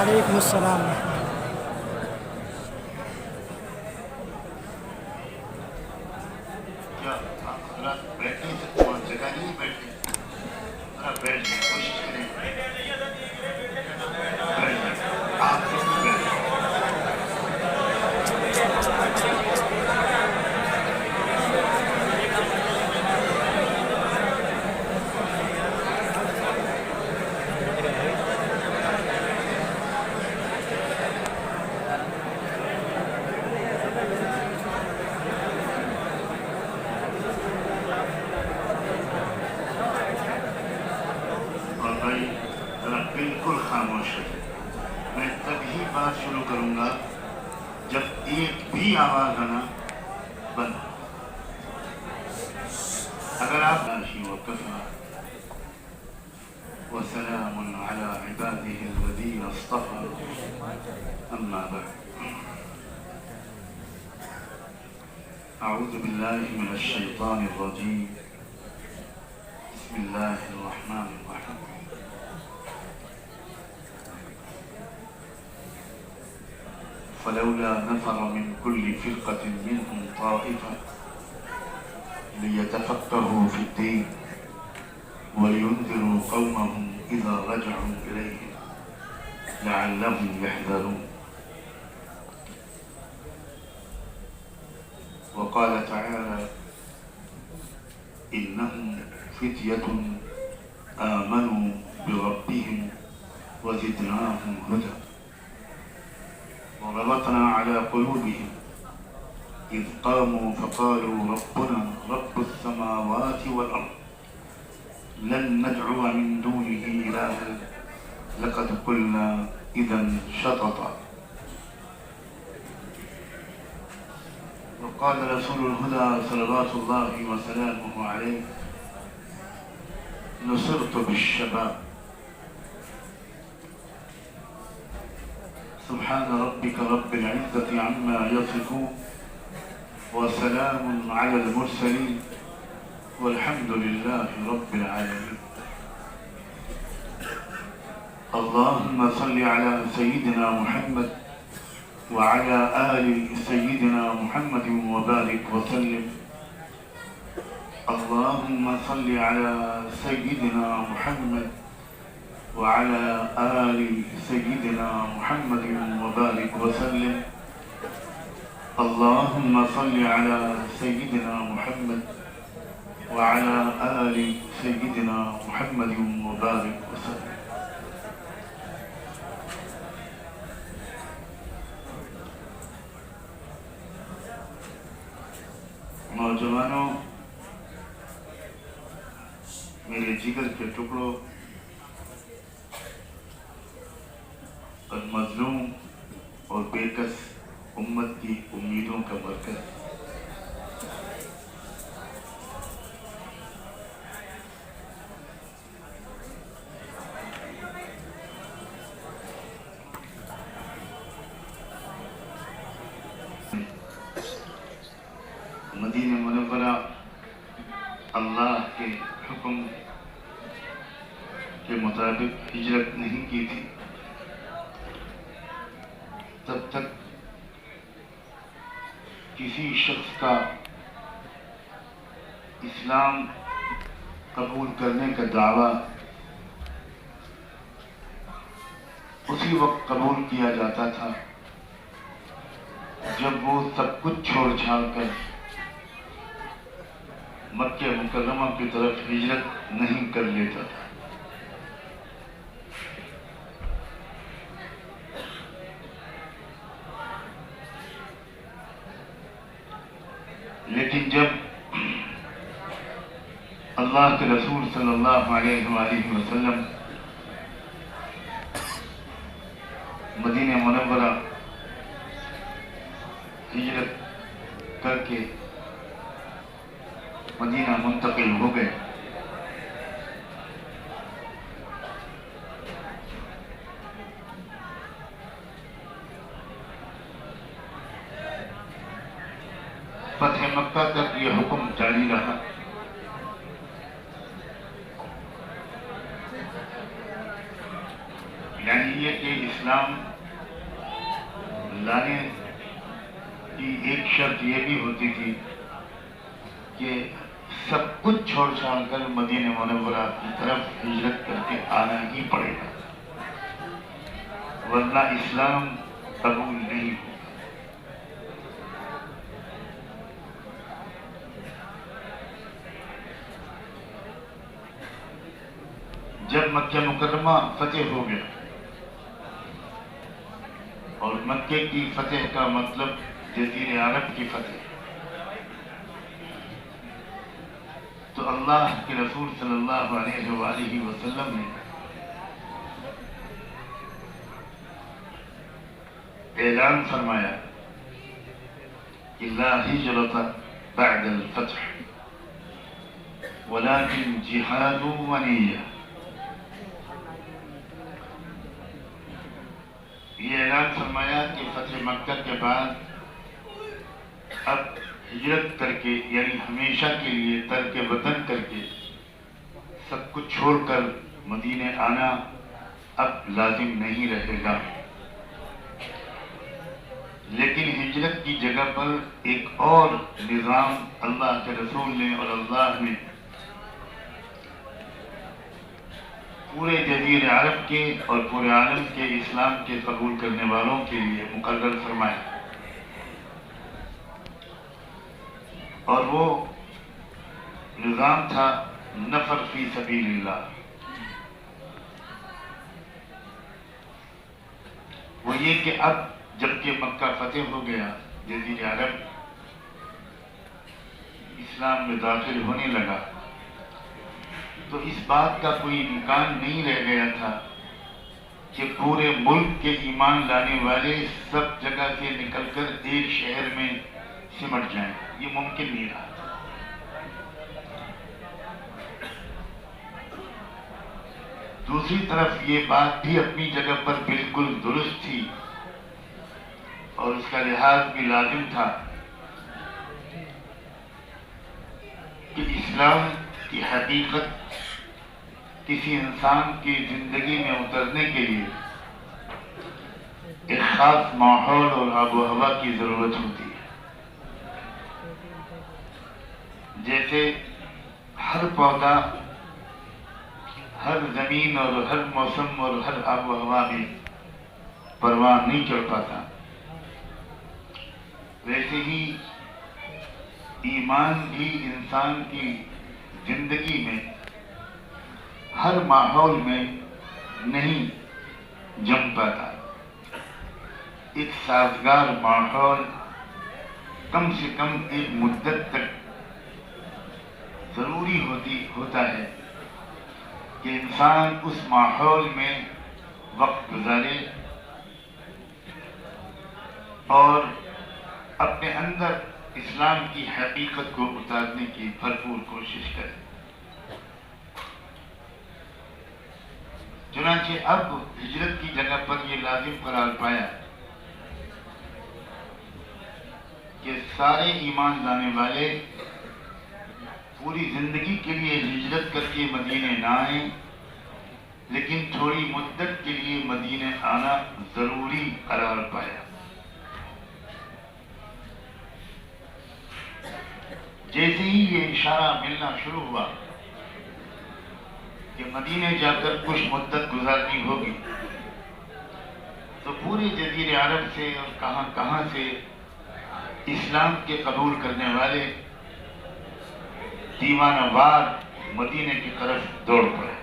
وعلیکم السلام۔ کیا حضرات بیٹھ نہیں سکتے؟ وہاں جگہ نہیں بیٹھے؟ ذرا بیٹھ جائیں، کوشش کریں بیٹھ جائیں۔ آپ کس میں بیٹھ جائیں؟ اور بھائی ذرا بالکل خاموش ہو جائیں۔ میں تبھی بات شروع کروں گا جب ایک بھی آواز آنا بند ہو۔ اگر آپ ناشی وکفا وسلام علی عباده الذین اصطفى اما بعد اعوذ باللہ من الشیطان الرجیم بسم اللہ الرحمن الرحیم فلولا نفر من كل فرقة منهم طائفة ليتفقهوا في الدين ولينذروا قومهم إذا رجعوا إليهم لعلهم يحذرون وقال تعالى إنهم فتية آمنوا بربهم وزدناهم هدى وربطنا على قلوبهم إذ قاموا فقالوا ربنا رب السماوات والأرض لن ندعو من دونه إلها لقد قلنا إذا شططا وقال رسول الهدى صلوات الله وسلامه عليه نصرت بالشباب سبحان ربك رب العزة عما يصفون وسلام على المرسلين والحمد لله رب العالمين اللهم صل على سيدنا محمد وعلى آل سيدنا محمد وبارك وسلم اللهم صل على سيدنا محمد وعلى آل سيدنا محمد وبارك وسلم اللهم صل على سيدنا محمد وعلى آل سيدنا محمد وبارك وسلم نوجوانوں، میرے جگر کے ٹکڑوں اور مظلوم اور بے کس امت کی امیدوں کا مرکز، مدینہ منورہ اللہ کے حکم کے مطابق ہجرت نہیں کی تھی، تب تک کسی شخص کا اسلام قبول کرنے کا دعویٰ اسی وقت قبول کیا جاتا تھا جب وہ سب کچھ چھوڑ چھاڑ کر مکہ مکرمہ کی طرف ہجرت نہیں کر لیتا تھا۔ لیکن جب اللہ کے رسول صلی اللہ علیہ وآلہ وسلم مدینہ منورہ ہجرت کر کے مدینہ منتقل ہو گئے، فتح مکہ تک یہ حکم جاری رہا۔ یعنی یہ کہ اسلام لانے کی ایک شرط یہ بھی ہوتی تھی کہ سب کچھ چھوڑ چھاڑ کر مدینہ منورہ کی طرف ہجرت کر کے آنا ہی پڑے گا، ورنہ اسلام قبول نہیں ہوگا۔ جب مکہ مکرمہ فتح ہو گیا، اور مکے کی فتح کا مطلب جزیرہ عرب کی فتح، تو اللہ کے رسول صلی اللہ علیہ وآلہ وسلم نے اعلان فرمایا کہ لا ہجرت بعد الفتح ولكن جہاد و نیہ۔ یہ اعلان فرمایا کہ فتح مکہ کے بعد اب ہجرت کر کے، یعنی ہمیشہ کے لیے ترک وطن کر کے سب کچھ چھوڑ کر مدینے آنا اب لازم نہیں رہے گا، لیکن ہجرت کی جگہ پر ایک اور نظام اللہ کے رسول نے اور اللہ نے پورے جزیرہ عرب کے اور پورے عالم کے اسلام کے قبول کرنے والوں کے لیے مقرر فرمایا، اور وہ نظام تھا نفر فی سبیل اللہ۔ وہ یہ کہ اب جبکہ مکہ فتح ہو گیا، جزیرہ عرب اسلام میں داخل ہونے لگا، تو اس بات کا کوئی امکان نہیں رہ گیا تھا کہ پورے ملک کے ایمان لانے والے سب جگہ سے نکل کر ایک شہر میں سمٹ جائیں، یہ ممکن نہیں رہا۔ دوسری طرف یہ بات بھی اپنی جگہ پر بالکل درست تھی اور اس کا لحاظ بھی لازم تھا کہ اسلام کی حقیقت کسی انسان کی زندگی میں اترنے کے لیے ایک خاص ماحول اور آب و ہوا کی ضرورت ہوتی ہے۔ جیسے ہر پودا ہر زمین اور ہر موسم اور ہر آب و ہوا میں پروان نہیں چڑھ پاتا، ویسے ہی ایمان بھی انسان کی زندگی میں ہر ماحول میں نہیں جم پاتا۔ ایک سازگار ماحول کم سے کم ایک مدت تک ضروری ہوتا ہے کہ انسان اس ماحول میں وقت گزارے اور اپنے اندر اسلام کی حقیقت کو اتارنے کی بھرپور کوشش کرے۔ چنانچہ اب ہجرت کی جگہ پر یہ لازم قرار پایا کہ سارے ایمان لانے والے پوری زندگی کے لیے ہجرت کر کے مدینے نہ آئیں، لیکن تھوڑی مدت کے لیے مدینے آنا ضروری قرار پایا۔ جیسے ہی یہ اشارہ ملنا شروع ہوا کہ مدینے جا کر کچھ مدت گزارنی ہوگی، تو پورے جزیرہ عرب سے اور کہاں کہاں سے اسلام کے قبول کرنے والے دیوانہ وار مدینے کی طرف دوڑ پڑے۔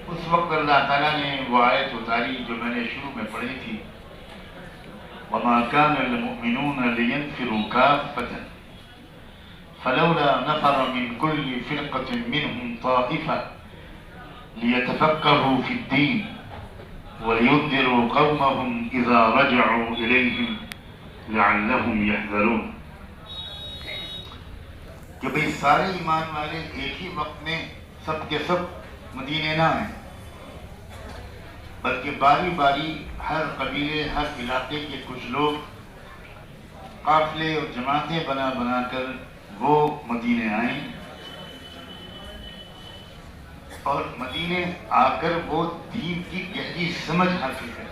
اس وقت اللہ تعالیٰ نے وہ آیت اتاری جو میں نے شروع میں پڑھی تھی، وَمَا كَانَ الْمُؤْمِنُونَ لِيَنْفِرُوا كَافَّةً فَلَوْلَا نَفَرَ مِنْ كُلِّ فِرْقَةٍ مِّنْهُمْ طَائِفَةٌ لِيَتَفَقَّهُوا فِي الدِّينِ وَلِيُنذِرُوا قَوْمَهُمْ إِذَا رَجَعُوا إِلَيْهِمْ لَعَلَّهُمْ يَحْذَرُونَ، کہ بھئی سارے ایمان والے ایک ہی وقت میں سب کے سب مدینے نہ آئیں، بلکہ باری باری ہر قبیلے ہر علاقے کے کچھ لوگ قافلے اور جماعتیں بنا بنا کر وہ مدینے آئیں اور مدینے آ کر وہ دین کی گہری سمجھ حاصل کریں،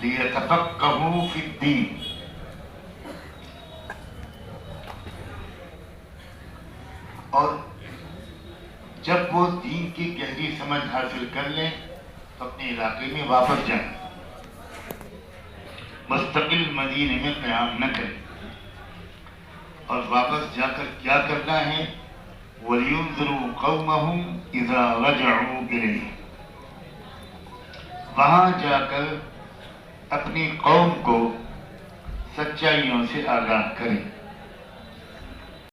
لِيَتَفَقَّهُوا فِي الدِّينِ. اور جب وہ دین کی گہری سمجھ حاصل کر لیں تو اپنے علاقے میں واپس جائیں، مستقل مدینے میں قیام نہ کریں. اور واپس جا کر کیا کرنا ہے؟ وَلْيُنذِرُوا قَوْمَهُمْ إِذَا رَجَعُوا إِلَيْهِ. وہاں جا کر اپنی قوم کو سچائیوں سے آگاہ کریں.